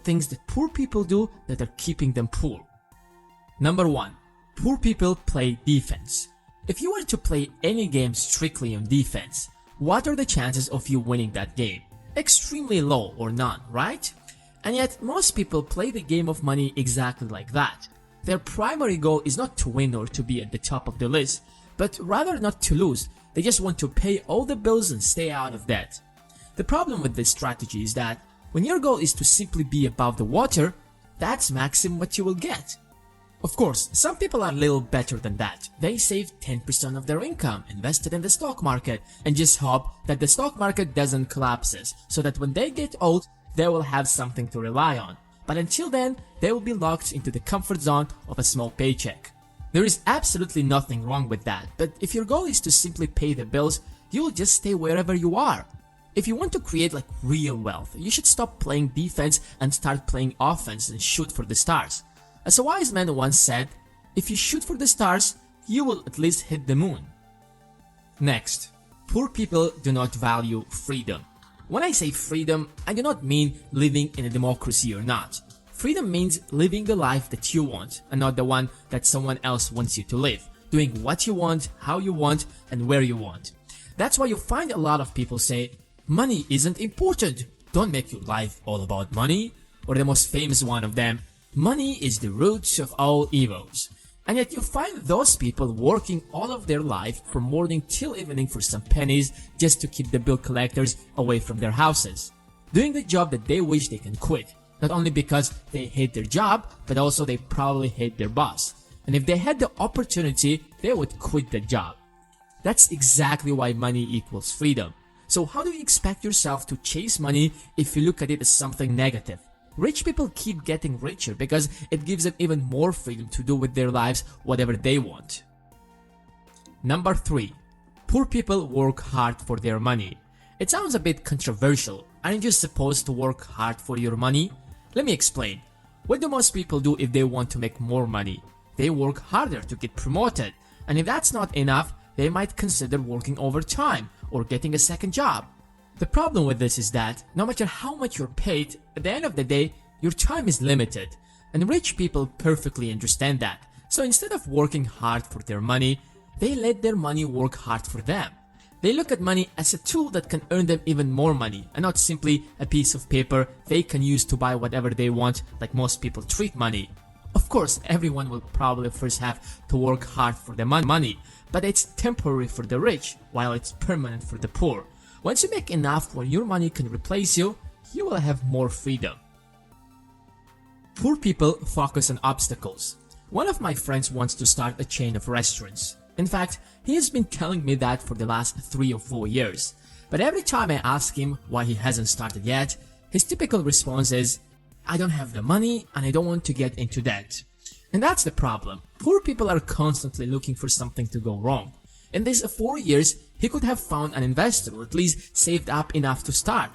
things that poor people do that are keeping them poor. Number 1. Poor people play defense. If you were to play any game strictly on defense, what are the chances of you winning that game? Extremely low or none, right? And yet most people play the game of money exactly like that. Their primary goal is not to win or to be at the top of the list, but rather not to lose. They just want to pay all the bills and stay out of debt. The problem with this strategy is that when your goal is to simply be above the water, that's maximum what you will get. Of course, some people are a little better than that. They save 10% of their income invested in the stock market and just hope that the stock market doesn't collapse, so that when they get old, they will have something to rely on. But until then, they will be locked into the comfort zone of a small paycheck. There is absolutely nothing wrong with that, but if your goal is to simply pay the bills, you will just stay wherever you are. If you want to create like real wealth, you should stop playing defense and start playing offense and shoot for the stars. As a wise man once said, if you shoot for the stars, you will at least hit the moon. Next, poor people do not value freedom. When I say freedom, I do not mean living in a democracy or not. Freedom means living the life that you want and not the one that someone else wants you to live, doing what you want, how you want, and where you want. That's why you find a lot of people say, money isn't important, don't make your life all about money, or the most famous one of them, money is the root of all evils. And yet you find those people working all of their life from morning till evening for some pennies just to keep the bill collectors away from their houses. Doing the job that they wish they can quit. Not only because they hate their job, but also they probably hate their boss. And if they had the opportunity, they would quit the job. That's exactly why money equals freedom. So how do you expect yourself to chase money if you look at it as something negative? Rich people keep getting richer because it gives them even more freedom to do with their lives whatever they want. Number 3. Poor people work hard for their money. It sounds a bit controversial. Aren't you supposed to work hard for your money? Let me explain. What do most people do if they want to make more money? They work harder to get promoted. And if that's not enough, they might consider working overtime or getting a second job. The problem with this is that no matter how much you're paid, at the end of the day, your time is limited. And rich people perfectly understand that. So instead of working hard for their money, they let their money work hard for them. They look at money as a tool that can earn them even more money and not simply a piece of paper they can use to buy whatever they want like most people treat money. Of course, everyone will probably first have to work hard for the money, but it's temporary for the rich while it's permanent for the poor. Once you make enough where your money can replace you, you will have more freedom. Poor people focus on obstacles. One of my friends wants to start a chain of restaurants. In fact, he has been telling me that for the last 3 or 4 years. But every time I ask him why he hasn't started yet, his typical response is, I don't have the money and I don't want to get into debt. And that's the problem. Poor people are constantly looking for something to go wrong. In these 4 years, he could have found an investor or at least saved up enough to start.